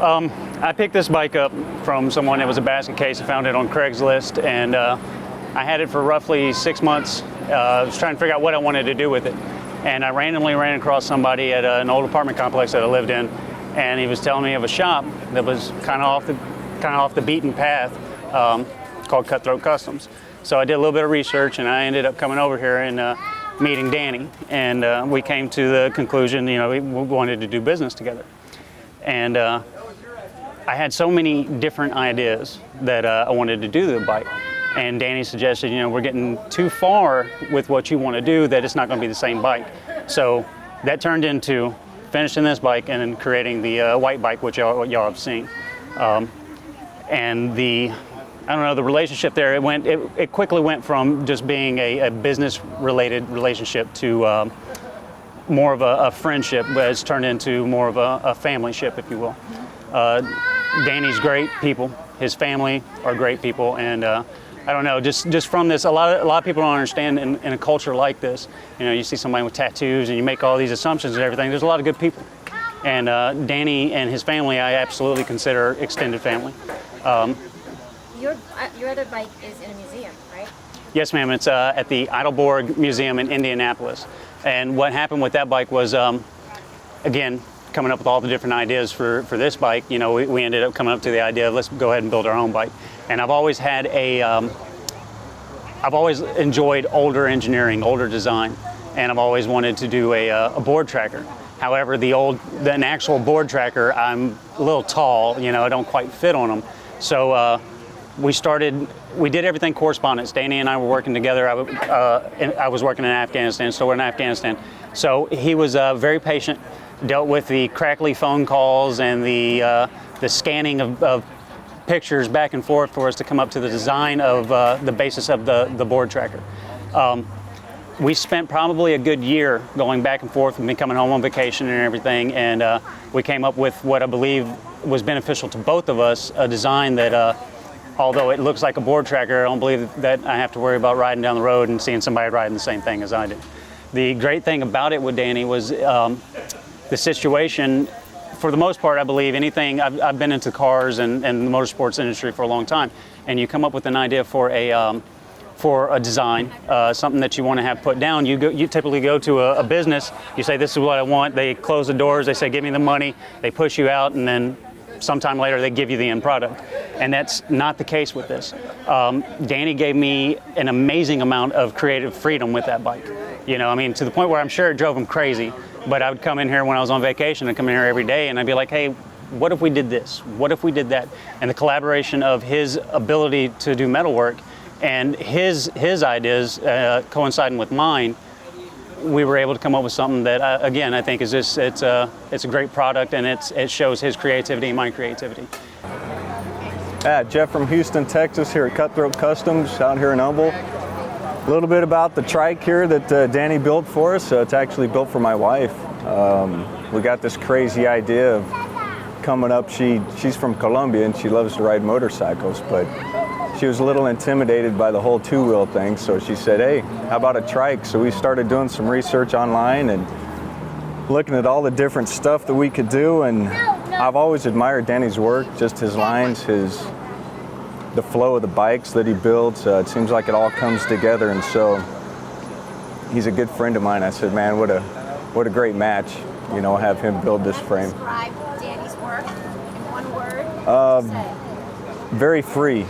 I picked this bike up from someone that was a basket case. I found it on Craigslist, and I had it for roughly 6 months. I was trying to figure out what I wanted to do with it. And I randomly ran across somebody at an old apartment complex that I lived in, and he was telling me of a shop that was kind of off the beaten path, called Cutthroat Customs. So I did a little bit of research, and I ended up coming over here and meeting Danny, and we came to the conclusion, we wanted to do business together. And I had so many different ideas that I wanted to do the bike. And Danny suggested, we're getting too far with what you want to do, that it's not going to be the same bike. So that turned into finishing this bike and then creating the white bike, which y'all have seen. And the relationship there, it quickly went from just being a business-related relationship to more of a friendship, but it's turned into more of a family ship, if you will. Danny's great people. His family are great people, and I don't know, just from this, a lot of people don't understand in a culture like this. You see somebody with tattoos and you make all these assumptions and everything. There's a lot of good people. And Danny and his family, I absolutely consider extended family. Your other bike is in a museum, right? Yes, ma'am. It's at the Idleborg Museum in Indianapolis. And what happened with that bike was, again, coming up with all the different ideas for this bike, we ended up coming up to the idea of let's go ahead and build our own bike. And I've always had I've always enjoyed older engineering, older design, and I've always wanted to do a board tracker. However, an actual board tracker, I'm a little tall, I don't quite fit on them. So we did everything correspondence. Danny and I were working together. I was working in Afghanistan, still in Afghanistan. So he was very patient, dealt with the crackly phone calls and the scanning of pictures back and forth for us to come up to the design of the basis of the board tracker. We spent probably a good year going back and forth and me coming home on vacation and everything, and we came up with what I believe was beneficial to both of us, a design that although it looks like a board tracker, I don't believe that I have to worry about riding down the road and seeing somebody riding the same thing as I did. The great thing about it with Danny was the situation. For the most part, I believe anything, I've been into cars and the motorsports industry for a long time, and you come up with an idea for a design, something that you want to have put down. You typically go to a business, you say, this is what I want, they close the doors, they say, give me the money, they push you out, and then sometime later they give you the end product. And that's not the case with this. Danny gave me an amazing amount of creative freedom with that bike. To the point where I'm sure it drove him crazy, but I would come in here when I was on vacation and come in here every day and I'd be like, hey, what if we did this? What if we did that? And the collaboration of his ability to do metalwork and his ideas coinciding with mine, we were able to come up with something that, again, I think is just, it's a great product, and it shows his creativity and my creativity. Jeff from Houston, Texas, here at Cutthroat Customs, out here in Humble. A little bit about the trike here that Danny built for us. It's actually built for my wife. We got this crazy idea of coming up. She's from Colombia and she loves to ride motorcycles, but she was a little intimidated by the whole two-wheel thing, so she said, hey, how about a trike? So we started doing some research online and looking at all the different stuff that we could do, and I've always admired Danny's work, just his lines, the flow of the bikes that he builds. It seems like it all comes together, and so he's a good friend of mine. I said, man, what a great match, have him build this frame. Describe Danny's work in one word. Very free.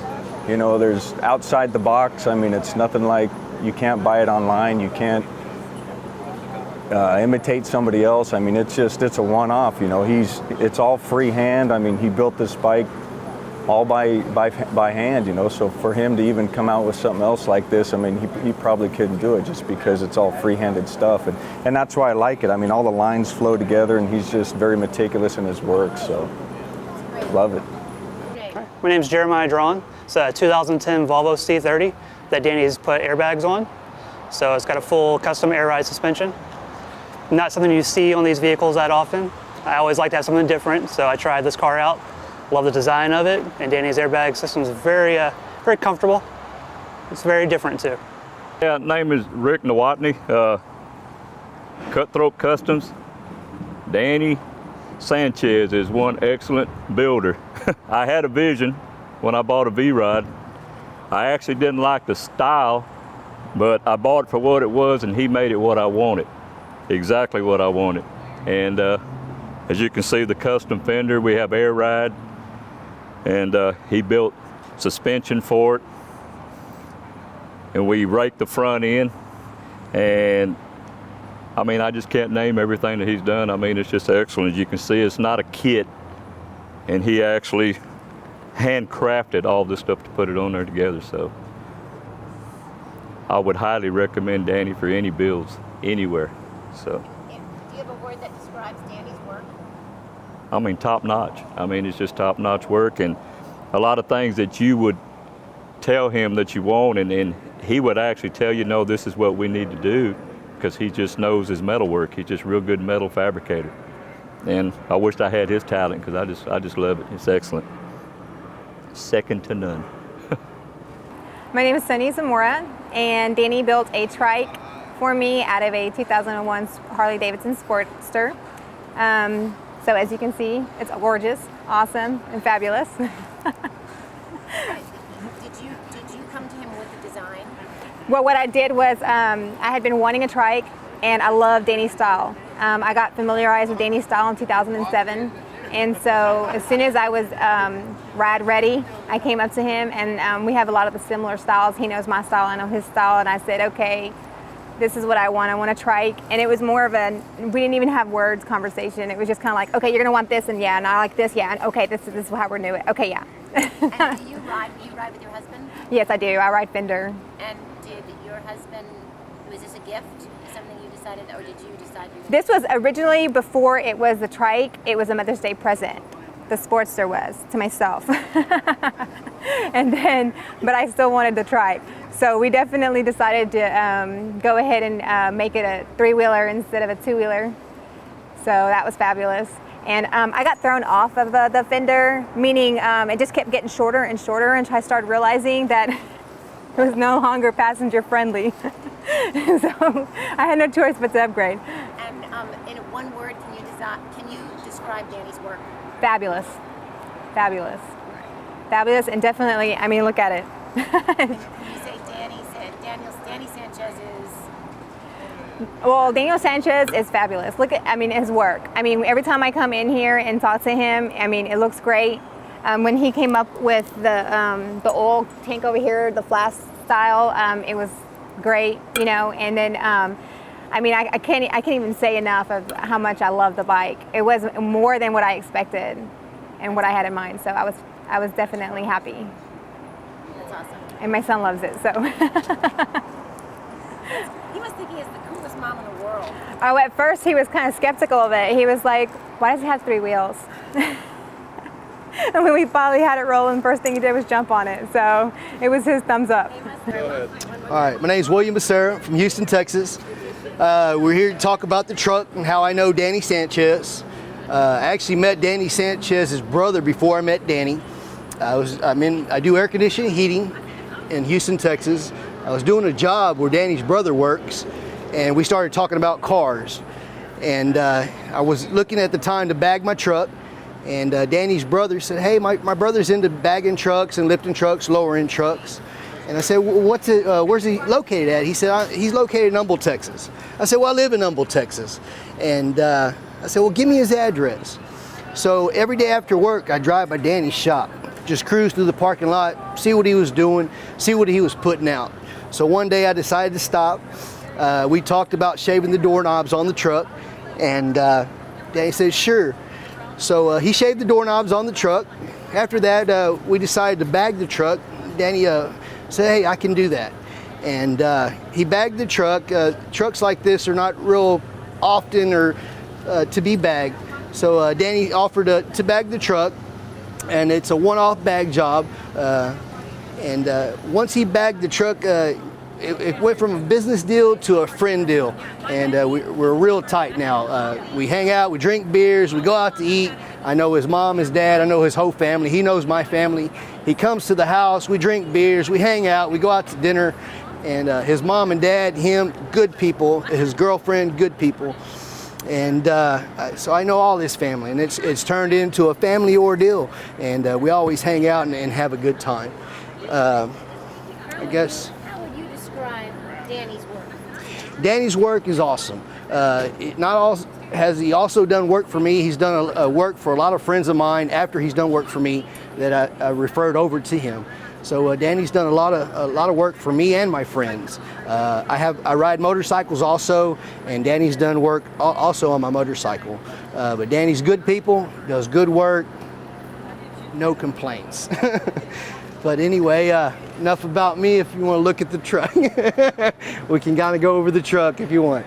There's outside the box. It's nothing like, you can't buy it online. You can't imitate somebody else. It's a one-off. It's all freehand. He built this bike all by hand. So for him to even come out with something else like this, he probably couldn't do it just because it's all free-handed stuff. And that's why I like it. All the lines flow together, and he's just very meticulous in his work. So love it. My name's Jeremiah Drawn. It's a 2010 Volvo C30 that Danny's put airbags on. So it's got a full custom air ride suspension. Not something you see on these vehicles that often. I always like to have something different, so I tried this car out. Love the design of it, and Danny's airbag system is very comfortable. It's very different too. Yeah, name is Rick Nowotny, Cutthroat Customs. Danny, Sanchez is one excellent builder. I had a vision when I bought a V-Rod. I actually didn't like the style, but I bought it for what it was, and he made it what I wanted, exactly what I wanted. And as you can see, the custom fender, we have air ride, and he built suspension for it, and we raked the front end. And I mean, I just can't name everything that he's done. I mean, it's just excellent. As you can see, it's not a kit, and he actually handcrafted all this stuff to put it on there together. So I would highly recommend Danny for any builds anywhere. So Do you have a word that describes Danny's work? I mean, top notch. I mean, it's just top notch work, and a lot of things that you would tell him that you want, and he would actually tell you, no, this is what we need to do, because he just knows his metal work. He's just a real good metal fabricator. And I wished I had his talent, because I just love it. It's excellent. Second to none. My name is Sunny Zamora, and Danny built a trike for me out of a 2001 Harley-Davidson Sportster. So as you can see, it's gorgeous, awesome, and fabulous. Did you come to him with the design? Well, what I did was I had been wanting a trike, and I love Danny's style. I got familiarized with Danny's style in 2007, and so as soon as I was ride ready, I came up to him, and we have a lot of the similar styles. He knows my style, I know his style, and I said, okay, this is what I want a trike. And it was more of we didn't even have words conversation. It was just kind of like, okay, you're gonna want this, and yeah, and I like this, yeah, and okay, this is how we're doing it. Okay, yeah. And do you ride with your husband? Yes, I do. I ride Fender. And did your husband, was this a gift? Something you decided, or did you decide? This was originally, before it was the trike, it was a Mother's Day present. The Sportster was, to myself. And then, but I still wanted the trike. So we definitely decided to go ahead and make it a three-wheeler instead of a two-wheeler. So that was fabulous. And I got thrown off of the fender, meaning it just kept getting shorter and shorter until I started realizing that it was no longer passenger friendly. So I had no choice but to upgrade. And in one word, can you describe Danny's work? Fabulous, fabulous, fabulous, and definitely, I mean, look at it. You say Danny Sanchez is. Well, Daniel Sanchez is fabulous. Look at, I mean, his work. I mean, every time I come in here and talk to him, I mean, it looks great. When he came up with the oil tank over here, the flask style, it was great, you know. And then, I mean, I can't even say enough of how much I love the bike. It was more than what I expected and what I had in mind. So I was definitely happy. That's awesome. And my son loves it, so. He must think he is the coolest mom in the world. Oh, at first he was kind of skeptical of it. He was like, why does it have three wheels? And when we finally had it rolling, first thing he did was jump on it. So it was his thumbs up. All right, my name is William Becerra from Houston, Texas. We're here to talk about the truck and how I know Danny Sanchez. I actually met Danny Sanchez's brother before I met Danny. I do air conditioning and heating in Houston, Texas. I was doing a job where Danny's brother works, and we started talking about cars. And I was looking at the time to bag my truck, and Danny's brother said, hey, my brother's into bagging trucks and lifting trucks, lowering trucks. And I said, well, where's he located at? He said, he's located in Humble, Texas. I said, well, I live in Humble, Texas. And I said, well, give me his address. So every day after work, I drive by Danny's shop, just cruise through the parking lot, see what he was doing, see what he was putting out. So one day I decided to stop. We talked about shaving the doorknobs on the truck, and Danny said, sure. So he shaved the doorknobs on the truck. After that, we decided to bag the truck. Danny said, hey, I can do that. And he bagged the truck. Trucks like this are not real often or to be bagged. So Danny offered to bag the truck, and it's a one-off bag job. And once he bagged the truck, it went from a business deal to a friend deal. And we're real tight now. We hang out, we drink beers, we go out to eat. I know his mom, his dad, I know his whole family. He knows my family. He comes to the house, we drink beers, we hang out, we go out to dinner. And his mom and dad, him, good people. His girlfriend, good people. And so I know all this family, and it's turned into a family ordeal, and we always hang out and have a good time. I guess. How would you describe Danny's work? Danny's work is awesome. Has he also done work for me? He's done a work for a lot of friends of mine after he's done work for me that I referred over to him. So Danny's done a lot of work for me and my friends. I ride motorcycles also, and Danny's done work also on my motorcycle. But Danny's good people, does good work, no complaints. But anyway, enough about me. If you want to look at the truck, we can kind of go over the truck if you want.